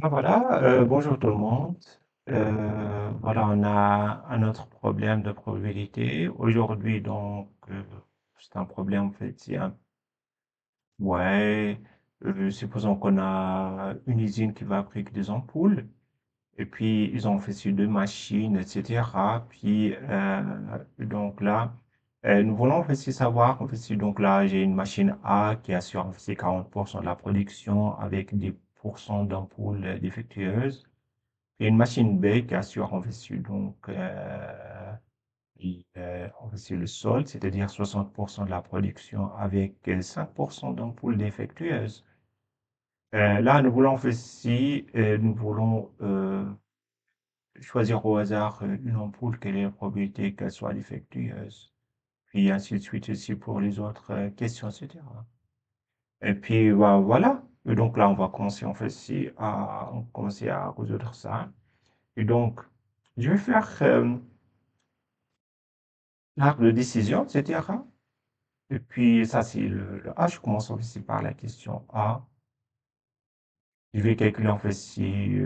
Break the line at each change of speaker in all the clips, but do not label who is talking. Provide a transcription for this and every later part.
Ah, voilà, bonjour tout le monde. Voilà, on a un autre problème de probabilité. Aujourd'hui, donc, c'est un problème, en fait, ouais, supposons qu'on a une usine qui va fabriquer des ampoules, et puis ils ont fait sur deux machines, etc. Puis, donc là, nous voulons en fait savoir, en fait, si donc là, j'ai une machine A qui assure en fait 40% de la production avec des pourcents d'ampoules défectueuses. Et une machine B qui assure en fait donc en fait le solde, c'est-à-dire 60% de la production avec 5% d'ampoules défectueuses. Là, nous voulons en fait si nous voulons choisir au hasard une ampoule, quelle est la probabilité qu'elle soit défectueuse, puis ainsi de suite aussi pour les autres questions, etc. Et puis voilà. Et donc là, on va commencer en fait commencer à résoudre ça. Et donc, je vais faire l'arbre de décision, etc. Et puis, ça, c'est le A. Je commence aussi par la question A. Je vais calculer en fait si,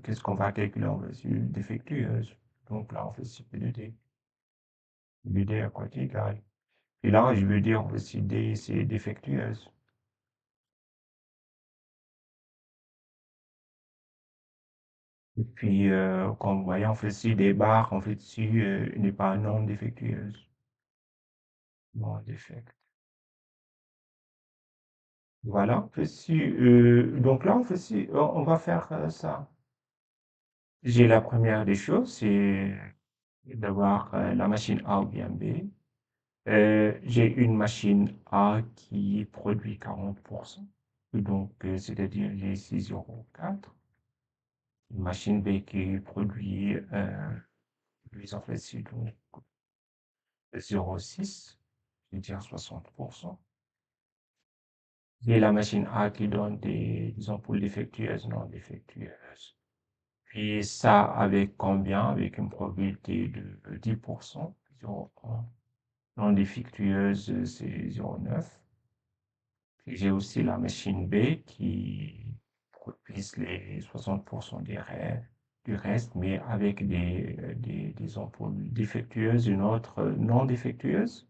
qu'est-ce qu'on va calculer en fait si défectueuse. Donc là, on fait si P de D. P de D à quoi qui est égal. Et là, je veux dire en fait si D, c'est défectueuse. Et puis, comme vous voyez, en fait si des barres, en fait si n'est pas non défectueuse. Non défect. Voilà. En fait, si, donc là, en fait si, on va faire ça. J'ai la première des choses, c'est d'avoir la machine A ou bien B. J'ai une machine A qui produit 40%, donc c'est-à-dire j'ai ici 0,4. Une machine B qui produit, ils ont fait ici donc 0,6, c'est-à-dire 60%. Et la machine A qui donne des ampoules défectueuses, non défectueuses. Puis ça avec combien? Avec une probabilité de 10%, 0,1. Non défectueuse, c'est 0,9. Puis j'ai aussi la machine B qui produit les 60% du reste, mais avec des ampoules défectueuses, une autre non défectueuse.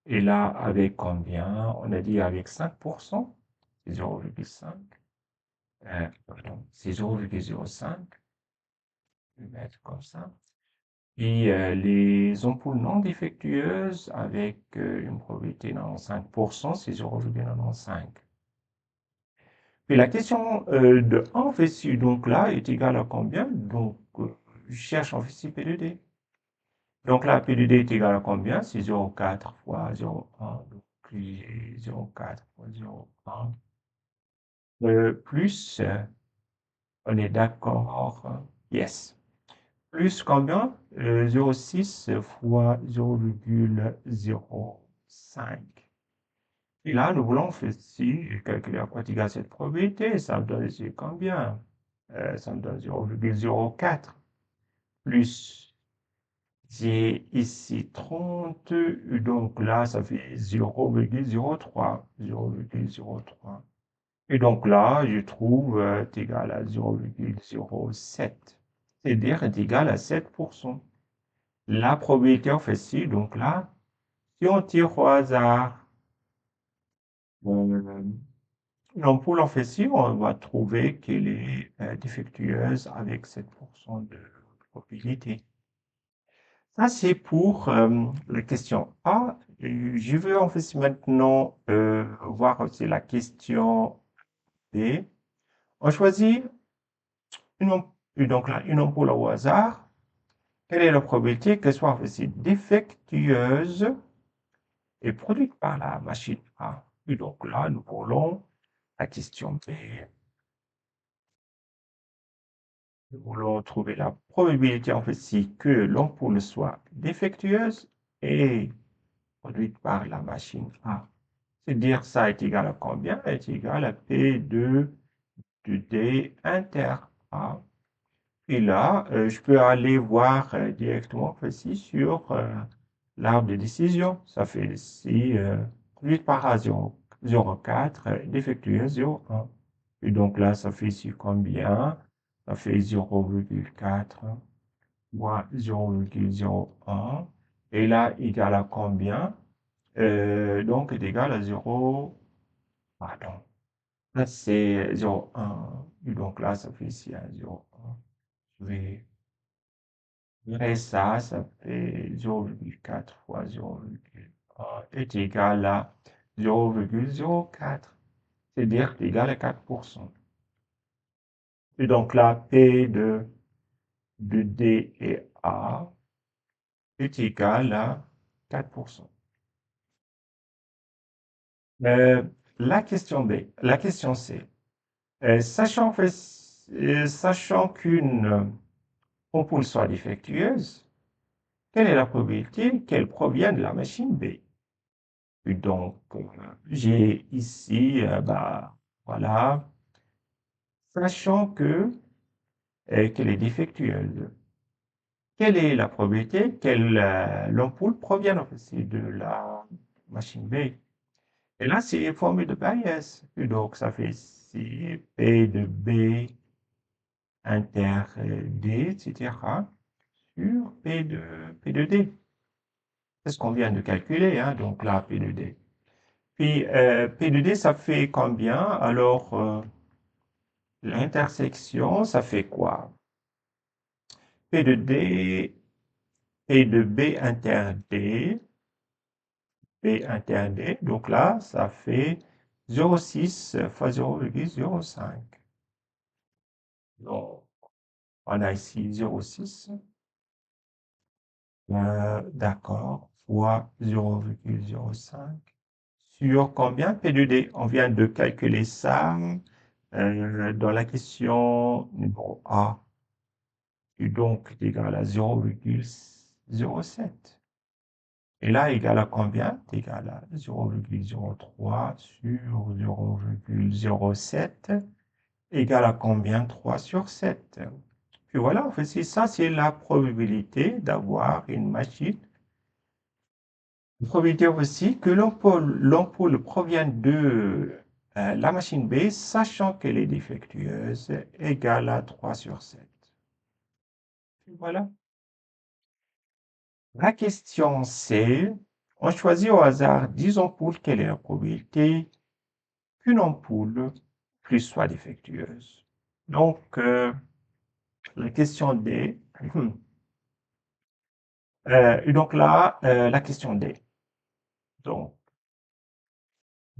Et là, avec combien? On a dit avec 5%, c'est 0,5. Pardon, c'est 0,05, je vais mettre comme ça. Puis les ampoules non défectueuses avec une probabilité de 95%, c'est 0,95. Puis la question de 1 fait donc là est égale à combien? Donc je cherche en fait P de D. Donc là, P de D est égal à combien? C'est 0,4 fois 0,1. Donc 0,4 fois 0,1. Plus, on est d'accord, yes. Plus combien? 0,6 fois 0,05. Et là, nous voulons faire si calculer à quoi égale cette probabilité. Ça me donne ici combien? Ça me donne 0,04. Plus, j'ai ici 30. Donc là, ça fait 0,03. 0,03. Et donc là, je trouve est égal à 0,07. C'est-à-dire est égal à 7%. La probabilité, en fait, si, donc là, si on tire au hasard euh, l'ampoule, en fait, si, on va trouver qu'elle est défectueuse avec 7% de probabilité. Ça, c'est pour la question A. Je veux, en fait, maintenant voir aussi la question B. On choisit donc là, une ampoule au hasard. Quelle est la probabilité qu'elle soit, en fait, défectueuse et produite par la machine A? Et donc là, nous voulons la question B. Nous voulons trouver la probabilité en fait si que l'ampoule soit défectueuse et produite par la machine A. C'est-à-dire ça est égal à combien? Est égal à de D inter A. Et là, je peux aller voir directement ici sur l'arbre de décision. Ça fait ici produite par A 0,4, défectueuse 0,1. Et donc là, ça fait ici combien? Ça fait 0,4 moins 0,01. Et là, égal à combien? Donc, est égal à 0, pardon. Là, c'est 0,1. Et donc là, ça fait ici un 0,1. Je vais virer ça, ça fait 0,4 fois 0,1 est égal à 0,04. C'est-à-dire égal à 4%. Et donc là, P de D et A est égal à 4%. Euh, la question B, la question C. Sachant qu'une ampoule soit défectueuse, quelle est la probabilité qu'elle provienne de la machine B? Et donc, j'ai ici, voilà, sachant qu'elle est défectueuse. Quelle est la probabilité que l'ampoule provienne aussi de la machine B? Et là, c'est une formule de Bayes. Et donc, ça fait ici P de B inter D, etc. sur P de D. C'est ce qu'on vient de calculer, hein, donc là, P de D. Puis, P de D, ça fait combien? Alors, l'intersection, ça fait quoi? P de D, P de B inter D, B inter D. Donc là, ça fait 0,6 fois 0,05. Donc, on a ici 0,6. D'accord, fois 0,05 sur combien? P de D. On vient de calculer ça dans la question numéro A. Et donc, est égal à 0,07. Et là, égal à combien? Égal à 0,03 sur 0,07 égal à combien? 3 sur 7. Puis voilà, en fait, c'est ça, c'est la probabilité d'avoir une machine. La probabilité aussi que l'ampoule provienne de la machine B, sachant qu'elle est défectueuse, égale à 3 sur 7. Puis voilà. La question C, on choisit au hasard 10 ampoules. Quelle est la probabilité qu'une ampoule plus soit défectueuse? Donc, la question D. Donc là, la question D. Donc,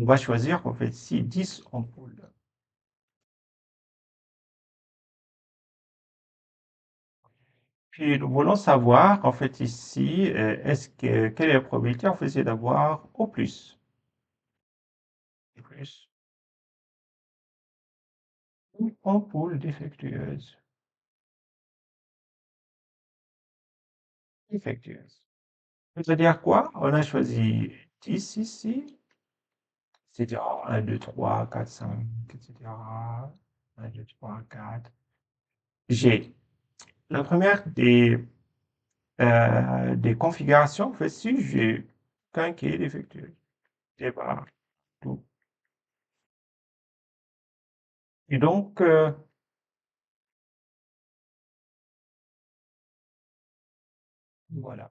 on va choisir en fait ici 10 ampoules. Puis nous voulons savoir en fait ici, quelle est la probabilité en fait c'est d'avoir au plus. Plus une ampoule défectueuse. Défectueuse. C'est-à-dire quoi? On a choisi 10 ici. C'est-à-dire 1, 2, 3, 4, 5, etc. 1, 2, 3, 4. J'ai la première des configurations, en fait, si j'ai qu'un qui est défectueux, c'est pas tout. Et donc, voilà.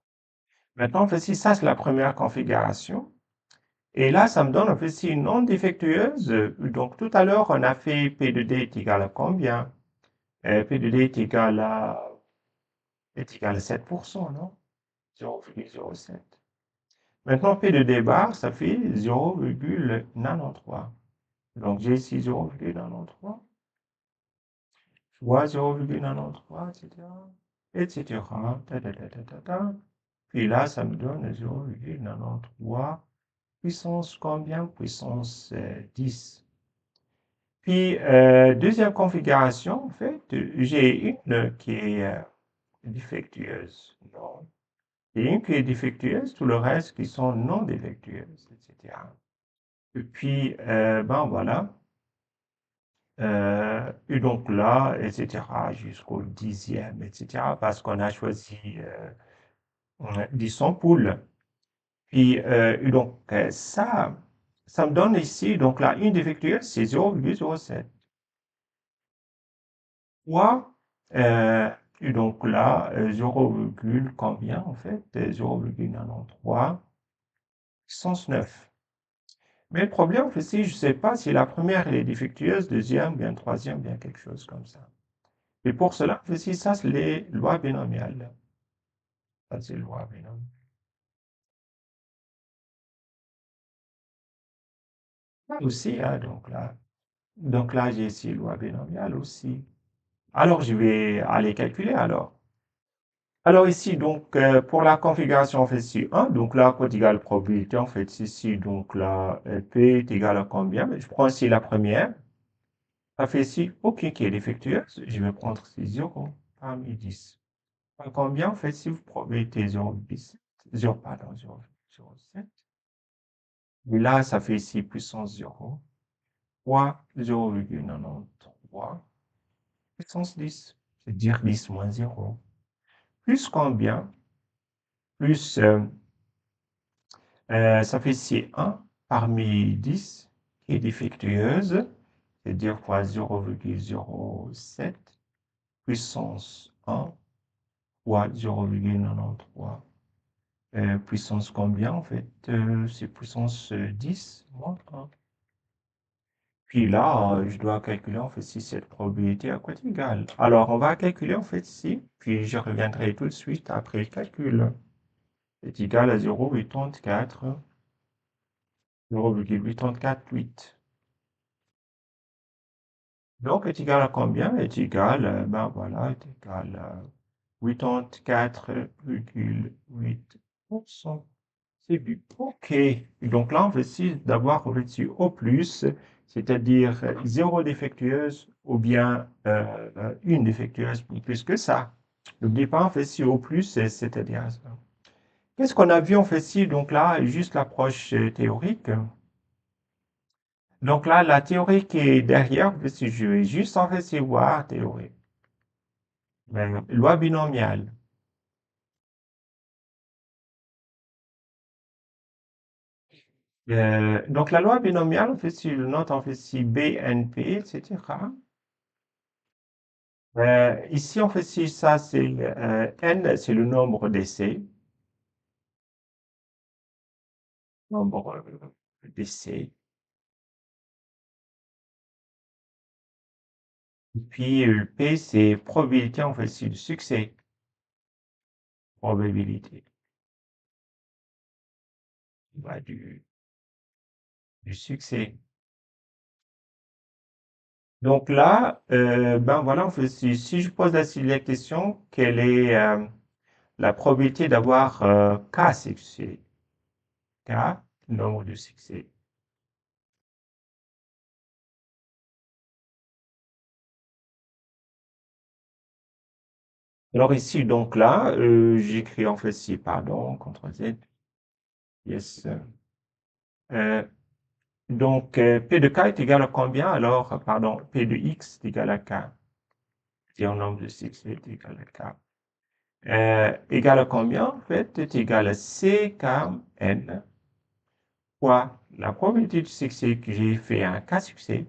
Maintenant, en fait, si ça, c'est la première configuration. Et là, ça me donne, en fait, si une non défectueuse. Donc, tout à l'heure, on a fait P de D est égal à combien? P de D est égal à 7%, non? 0,07. Maintenant, P de D bar, ça fait 0,93. Donc, j'ai ici 0,93 fois 0,93, etc. etc. Puis là, ça me donne 0,93 puissance combien? Puissance 10. Puis, deuxième configuration, en fait, j'ai une qui est défectueuse. Non. Et une qui est défectueuse, tout le reste qui sont non défectueuses, etc. Et puis, ben voilà. Et donc là, etc., jusqu'au 10e, etc., parce qu'on a choisi 10 ampoules. Puis, donc, ça me donne ici, donc là, une défectueuse, c'est 0,07. fois, et donc là, 0, combien en fait? 0,93 puissance 9. Mais le problème, en fait, si je ne sais pas si la première elle est défectueuse, deuxième, bien troisième, bien quelque chose comme ça. Et pour cela, en fait, si ça, c'est les lois binomiales. Ça, c'est les lois binomiales. Aussi, hein, donc là, j'ai ici loi binomiale aussi. Alors, je vais aller calculer alors. Alors ici, donc, pour la configuration, en fait, ici 1, donc là, code égale probabilité, en fait, ici, donc là, P est égal à combien? Je prends ici la première. Ça fait ici aucune qui est défectueuse. Je vais prendre ici 0 parmi 10. Combien, en fait, si vous probabilité 0,17, 0, pardon, 0,07. Et là, ça fait ici puissance 0 fois 0,93 puissance 10. C'est-à-dire 10 moins 0. Plus combien? Plus ça fait ici 1 parmi 10 qui est défectueuse, c'est-à-dire fois 0,07 puissance 1 fois 0,93 puissance combien en fait? C'est puissance 10 moins 1. Puis là, je dois calculer en fait si cette probabilité à quoi est égale. Alors, on va calculer en fait si, puis je reviendrai tout de suite après le calcul. Est égal à 0,84, 0,838. Donc, est égal à combien? Est égal, ben voilà, est égal à 84,8%. C'est du OK. Donc là, on va essayer d'avoir au-dessus au plus, c'est-à-dire 0 défectueuse ou bien une défectueuse plus que ça. N'oubliez pas, on fait ici au plus, c'est-à-dire ça. Qu'est-ce qu'on a vu en fait ici? Donc là, juste l'approche théorique. Donc là, la théorie qui est derrière, si je vais juste en fait c'est voir théorie. Ben, loi binomiale. Donc la loi binomiale, en fait, si je note en fait si BNP, etc. Ici, en fait, si ça, c'est N, c'est le nombre d'essais. Nombre d'essais. Et puis P, c'est probabilité, en fait, c'est du succès. Probabilité. Bah, du succès. Donc là, ben voilà, en fait, si je pose la question, quelle est la probabilité d'avoir K succès? K, nombre de succès. Alors ici, donc là, j'écris en fait ici, pardon, CTRL Z, yes. Euh, donc, P de K est égal à combien? Alors, pardon, P de X est égal à K. C'est un nombre de succès est égal à K. Égal à combien, en fait? Est égal à CKN fois la probabilité de succès que j'ai fait un K succès.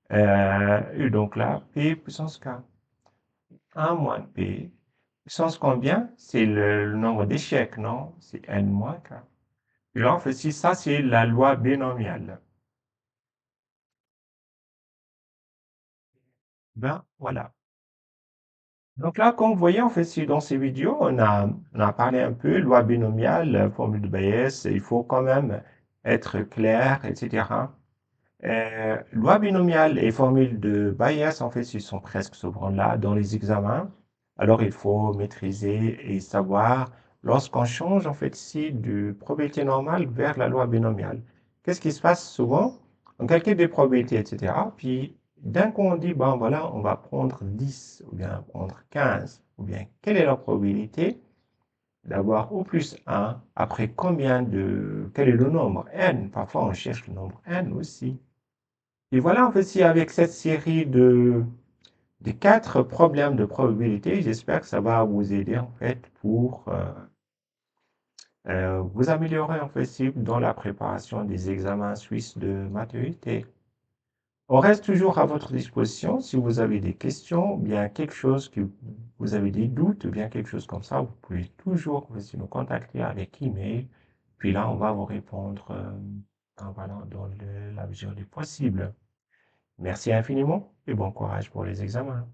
Et donc là, P puissance K. 1 moins P. Puissance combien? C'est le nombre d'échecs, non? C'est N moins K. Et là, en fait, si ça, c'est la loi binomiale. Ben, voilà. Donc là, comme vous voyez, en fait, si dans ces vidéos, on a parlé un peu, loi binomiale, formule de Bayes, il faut quand même être clair, etc. Loi binomiale et formule de Bayes, en fait, ils sont presque souvent là dans les examens. Alors, il faut maîtriser et savoir, lorsqu'on change, en fait, ici, de probabilité normale vers la loi binomiale. Qu'est-ce qui se passe souvent? On calcule des probabilités, etc. Puis, d'un coup, on dit, bon, voilà, on va prendre 10, ou bien prendre 15, ou bien quelle est la probabilité d'avoir au plus 1 après quel est le nombre n? Parfois, on cherche le nombre n aussi. Et voilà, en fait, si avec cette série de 4 problèmes de probabilité, j'espère que ça va vous aider, en fait, pour vous améliorer, en fait, dans la préparation des examens suisses de maturité. On reste toujours à votre disposition si vous avez des questions, bien quelque chose que vous avez des doutes, bien quelque chose comme ça, vous pouvez toujours nous contacter avec email. Puis là, on va vous répondre voilà, dans la mesure du possible. Merci infiniment et bon courage pour les examens.